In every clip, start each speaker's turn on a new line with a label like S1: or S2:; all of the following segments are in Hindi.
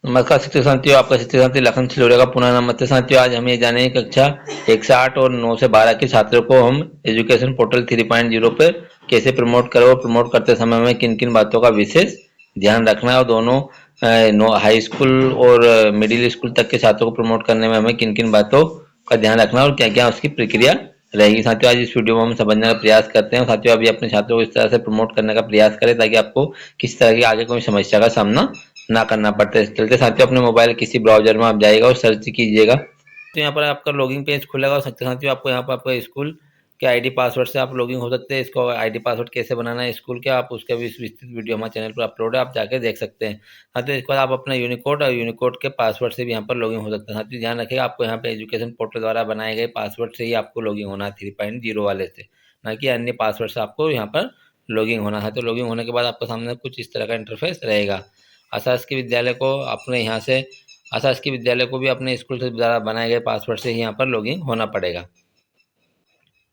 S1: नमस्कार शिक्षक साथियों, आपका शिक्षक साथी लखन छिलोरिया का पुनः नमस्ते साथियों। आज हम ये जानेंगे कक्षा 1 से 8 और 9 से 12 के छात्रों को हम एजुकेशन पोर्टल 3.0 पर कैसे प्रमोट करें और प्रमोट करते समय हमें किन किन बातों का विशेष ध्यान रखना है और दोनों हाई स्कूल और मिडिल स्कूल तक के छात्रों को प्रमोट करने में हमें किन किन बातों का ध्यान रखना है और क्या क्या उसकी प्रक्रिया रहेगी। साथियों, आज इस वीडियो में हम समझने का प्रयास करते हैं। साथियों, अभी अपने छात्रों को इस तरह से प्रमोट करने का प्रयास करें ताकि आपको किसी तरह की आगे कोई समस्या का सामना ना करना पड़ता है। चलते साथियों, अपने मोबाइल किसी ब्राउजर में आप जाइएगा और सर्च कीजिएगा तो यहाँ पर आपका लॉगिन पेज खुलेगा और साथियों आपको यहाँ पर आपका स्कूल के आईडी पासवर्ड से आप लॉगिन हो सकते हैं। इसको आईडी पासवर्ड कैसे बनाना है स्कूल के, आप उसका भी विस्तृत वीडियो हमारे चैनल पर अपलोड है, आप जाके देख सकते हैं। साथियों, इसके बाद आप अपना यूनिकोड और यूनिकोड के पासवर्ड से भी यहाँ पर लॉगिन हो सकते हैं। साथियों, ध्यान रखिएगा, आपको यहाँ पे एजुकेशन पोर्टल द्वारा बनाए गए पासवर्ड से ही आपको लॉगिन होना है 3.0 वाले से, ना कि अन्य पासवर्ड से आपको यहाँ पर लॉगिन होना है। तो लॉगिन होने के बाद आपके सामने कुछ इस तरह का इंटरफेस रहेगा। आशासकीय विद्यालय को अपने यहाँ से आशासकीय विद्यालय को भी अपने स्कूल से द्वारा बनाए गए पासवर्ड से ही यहाँ पर लॉगिन होना पड़ेगा।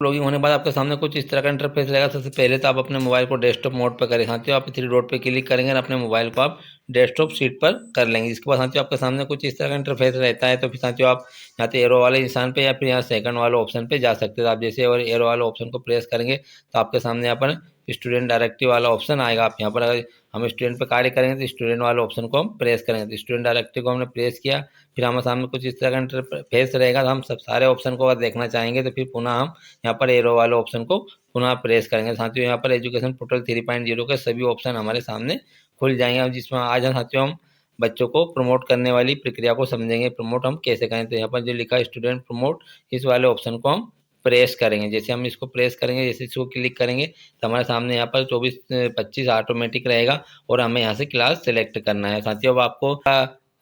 S1: लॉगिन होने के बाद आपके सामने कुछ इस तरह का इंटरफेस रहेगा। सबसे पहले तो आप अपने मोबाइल को डेस्कटॉप मोड पर करें। साथियों, आप 3 डॉट पे क्लिक करेंगे और अपने मोबाइल को आप डेस्कटॉप सीट पर कर लेंगे। इसके बाद साथियों आपके सामने कुछ इस तरह का इंटरफेस रहता है। तो फिर साथियों आप यहाँ पे एरो वाले निशान पे या फिर यहाँ सेकंड वाले ऑप्शन पे जा सकते हैं। तो आप जैसे और एरो वाले ऑप्शन को प्रेस करेंगे तो आपके सामने यहाँ पर स्टूडेंट डायरेक्टिव वाला ऑप्शन आएगा। आप यहाँ पर अगर हम स्टूडेंट पे कार्य करेंगे तो स्टूडेंट वाले ऑप्शन को हम प्रेस करेंगे। तो स्टूडेंट डायरेक्टिव को हमने प्रेस किया, फिर हमारे सामने कुछ इस तरह का इंटरफेस रहेगा। तो हम सब सारे ऑप्शन को अगर देखना चाहेंगे तो फिर पुनः हम यहाँ पर एरो वाले ऑप्शन को पुनः प्रेस करेंगे। साथियों, यहाँ पर एजुकेशन पोर्टल 3.0 के सभी ऑप्शन हमारे सामने खुल जाएंगे, जिसमें आज हम साथियों हम बच्चों को प्रमोट करने वाली प्रक्रिया को समझेंगे। प्रमोट हम कैसे करें, तो यहाँ पर जो लिखा है स्टूडेंट प्रमोट, इस वाले ऑप्शन को हम प्रेस करेंगे। जैसे हम इसको प्रेस करेंगे, जैसे इसको क्लिक करेंगे तो हमारे सामने यहाँ पर 24-25 ऑटोमेटिक रहेगा और हमें यहाँ से क्लास सेलेक्ट करना है। साथियों, अब आपको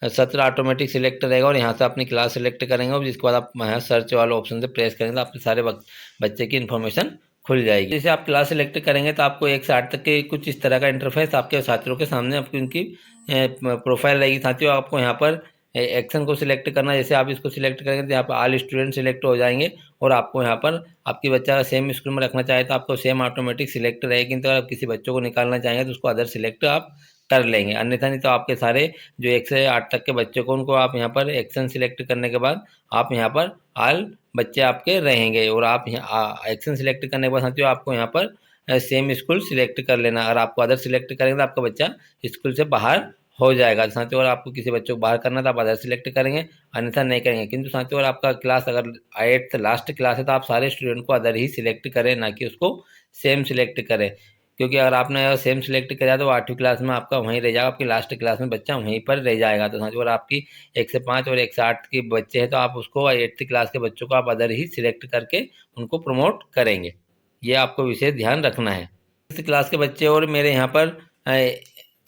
S1: 17 ऑटोमेटिक सिलेक्ट रहेगा और यहाँ से अपनी क्लास सेलेक्ट करेंगे और जिसके बाद आप यहाँ सर्च वाले ऑप्शन से प्रेस करेंगे तो आपके सारे बच्चे की इन्फॉर्मेशन खुल जाएगी। जैसे आप क्लास सेलेक्ट करेंगे तो आपको 1 से 8 तक के कुछ इस तरह का इंटरफेस आपके छात्रों के सामने आपकी उनकी प्रोफाइल रहेगी। साथियों, आपको यहाँ पर एक्शन को सिलेक्ट करना है। जैसे आप इसको सिलेक्ट करेंगे तो यहाँ पर ऑल स्टूडेंट सिलेक्ट हो जाएंगे और आपको यहाँ पर आपकी बच्चा का सेम स्कूल में रखना चाहे तो आपको सेम ऑटोमेटिक सिलेक्ट रहेगी। तो अगर आप किसी बच्चों को निकालना चाहेंगे तो उसको अदर सिलेक्ट आप कर लेंगे, अन्यथा नहीं तो आपके सारे जो 1 से 8 तक के बच्चों को उनको आप यहाँ पर एक्शन सिलेक्ट करने के बाद आप यहाँ पर ऑल बच्चे आपके रहेंगे और आप यहाँ एक्शन सिलेक्ट करने के बाद साथियों आपको यहाँ पर सेम स्कूल सिलेक्ट कर लेना। अगर आपको अदर सिलेक्ट करेंगे तो आपका बच्चा स्कूल से बाहर हो जाएगा। साथियों, अगर आपको किसी बच्चे को बाहर करना है तो आप अदर सिलेक्ट करेंगे, अन्यथा नहीं करेंगे। किंतु साथियों, अगर आपका क्लास अगर 8th लास्ट क्लास है तो आप सारे स्टूडेंट को अदर ही सिलेक्ट करें, ना कि उसको सेम सिलेक्ट करें। क्योंकि अगर आपने सेम सिलेक्ट किया तो 8वीं क्लास में आपका वहीं रह जाएगा, आपकी लास्ट क्लास में बच्चा वहीं पर रह जाएगा। तो साथियों, अगर आपकी 1 से 5 और 1 से 8 के बच्चे हैं तो आप उसको 8th क्लास के बच्चों को आप अदर ही सिलेक्ट करके उनको प्रमोट करेंगे। ये आपको विशेष ध्यान रखना है। 6th क्लास के बच्चे और मेरे यहाँ पर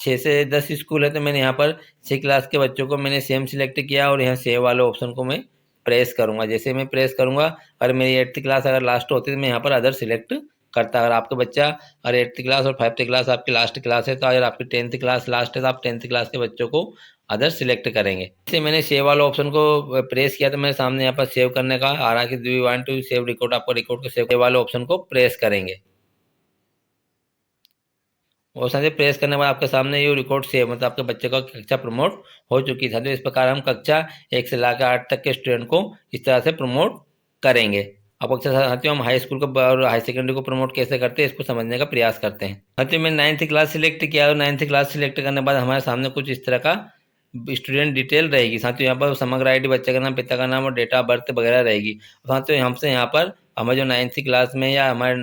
S1: 6 से 10 स्कूल है तो मैंने यहाँ पर 6 क्लास के बच्चों को मैंने सेम सिलेक्ट किया और यहाँ सेव वाले ऑप्शन को मैं प्रेस करूँगा। जैसे मैं प्रेस करूँगा, अगर मेरी 8th क्लास अगर लास्ट होती है तो मैं यहाँ पर अदर सिलेक्ट करता। अगर आपका बच्चा अगर 8th क्लास और 5th क्लास आपकी लास्ट क्लास है तो अगर आपकी 10th क्लास लास्ट है तो आप 10th क्लास के बच्चों को अदर सिलेक्ट करेंगे। जैसे मैंने सेव वाला ऑप्शन को प्रेस किया तो मेरे सामने यहाँ पर सेव करने का आ रहा है कि do you want to save record, आपको रिकॉर्ड को सेव वाले ऑप्शन को प्रेस करेंगे और साथ ही प्रेस करने के बाद आपके सामने ये रिकॉर्ड सेव, मतलब आपके बच्चे का कक्षा प्रमोट हो चुकी है। साथियों, इस प्रकार हम कक्षा 1 से लाकर 8 तक के स्टूडेंट को इस तरह से प्रमोट करेंगे। अब कक्षा साथियों हम हाई स्कूल को और हाई सेकेंडरी को प्रमोट कैसे करते हैं इसको समझने का प्रयास करते हैं। साथियों, मैंने 9th क्लास सिलेक्ट किया और 9th क्लास सिलेक्ट करने के बाद हमारे सामने कुछ इस तरह का स्टूडेंट डिटेल रहेगी। साथियों, यहाँ पर समग्र आईडी, बच्चे का नाम, पिता का नाम और डेट ऑफ बर्थ वगैरह रहेगी। साथियों, हमसे यहाँ पर हमें जो 9th क्लास में या हमारे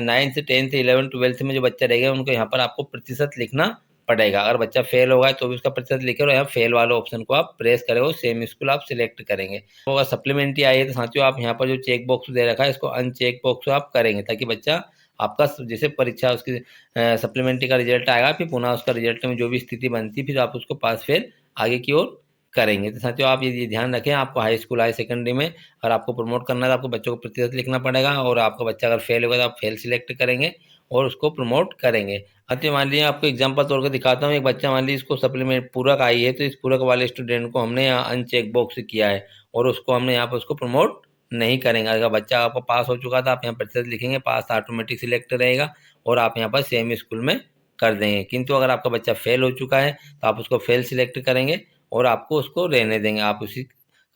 S1: 9th 10th 11th 12th में जो बच्चा रहेगा उनको यहाँ पर आपको प्रतिशत लिखना पड़ेगा। अगर बच्चा फेल होगा तो भी उसका प्रतिशत लिखे और यहाँ फेल वाले ऑप्शन को आप प्रेस करेंगे, सेम स्कूल आप सिलेक्ट करेंगे। तो अगर सप्लीमेंट्री आई है तो साथियों आप यहाँ पर जो चेक बॉक्स दे रखा है इसको अनचेक बॉक्स आप करेंगे ताकि बच्चा आपका जैसे परीक्षा उसकी सप्लीमेंट्री का रिजल्ट आएगा फिर पुनः उसका रिजल्ट में जो भी स्थिति बनती फिर आप उसको पास फेल आगे की ओर करेंगे। तो साथियों, आप ये ध्यान रखें, आपको हाई स्कूल हाई सेकेंडरी में अगर आपको प्रमोट करना है तो आपको बच्चों को प्रतिशत लिखना पड़ेगा और आपका बच्चा अगर फेल होगा तो आप फेल सिलेक्ट करेंगे और उसको प्रमोट करेंगे। साथियों, मान लीजिए आपको एग्जांपल तौर पर दिखाता हूँ, एक बच्चा मान लीजिए इसको सप्लीमेंट पूरक आई है तो इस पूरक वाले स्टूडेंट को हमने यहाँ अनचेक बॉक्स किया है और उसको हमने यहाँ पर उसको प्रमोट नहीं करेंगे। अगर बच्चा आपका पास हो चुका था आप यहाँ प्रतिशत लिखेंगे, पास ऑटोमेटिक सिलेक्ट रहेगा और आप यहाँ पर सेम स्कूल में कर देंगे। किंतु अगर आपका बच्चा फेल हो चुका है तो आप उसको फेल सिलेक्ट करेंगे और आपको उसको रहने देंगे। आप उसी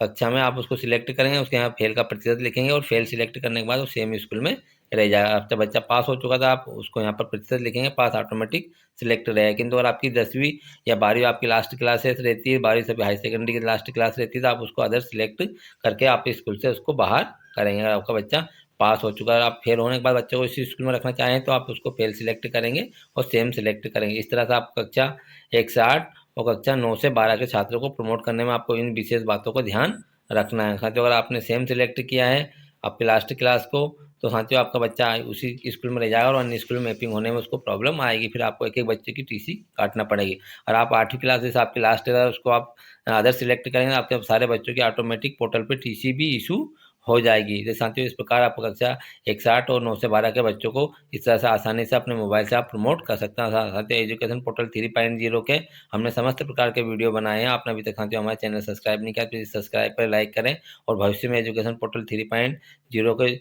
S1: कक्षा में आप उसको सिलेक्ट करेंगे, उसके यहाँ फेल का प्रतिशत लिखेंगे और फेल सिलेक्ट करने के बाद वो सेम स्कूल में रह जाएगा। आपका बच्चा पास हो चुका था, आप उसको यहाँ पर प्रतिशत लिखेंगे, पास ऑटोमेटिक सिलेक्ट रहेगा। किंतु अगर आपकी 10वीं या 12वीं आपकी लास्ट क्लासेस रहती है, 12वीं से हाई सेकेंडरी की लास्ट क्लास रहती है, तो आप उसको अदर सिलेक्ट करके आप स्कूल से उसको बाहर करेंगे। अगर आपका बच्चा पास हो चुका है, आप फेल होने के बाद बच्चे को इसी स्कूल में रखना चाहें तो आप उसको फेल सिलेक्ट करेंगे और सेम सिलेक्ट करेंगे। इस तरह से आप कक्षा 1 से 8 और कक्षा 9 से 12 के छात्रों को प्रमोट करने में आपको इन विशेष बातों को ध्यान रखना है। साथियों, अगर आपने सेम सिलेक्ट किया है आपके लास्ट क्लास को तो साथियों आपका बच्चा उसी स्कूल में रह जाएगा और अन्य स्कूल में मैपिंग होने में उसको प्रॉब्लम आएगी, फिर आपको एक एक बच्चे की टीसी काटना पड़ेगी। और आप 8वीं क्लास से आपकी लास्ट है उसको आप अदर सिलेक्ट करेंगे, आपके सारे बच्चों की ऑटोमेटिक पोर्टल पे टीसी भी इशू हो जाएगी। तो साथियों इस प्रकार आप कक्षा 1 से 8 और 9 से 12 के बच्चों को इस तरह से आसानी से अपने मोबाइल से आप प्रमोट कर सकते हैं। साथियों एजुकेशन पोर्टल 3.0 के हमने समस्त प्रकार के वीडियो बनाए हैं। आपने अभी तक साथियों हमारे चैनल सब्सक्राइब नहीं किया तो सब्सक्राइब पर लाइक करें और भविष्य में एजुकेशन पोर्टल 3.0 के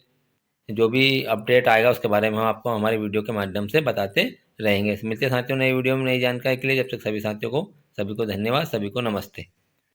S1: जो भी अपडेट आएगा उसके बारे में हम आपको हमारे वीडियो के माध्यम से बताते रहेंगे। मिलते हैं साथियों नई वीडियो में नई जानकारी के लिए। जब तक सभी साथियों को सभी को धन्यवाद, सभी को नमस्ते।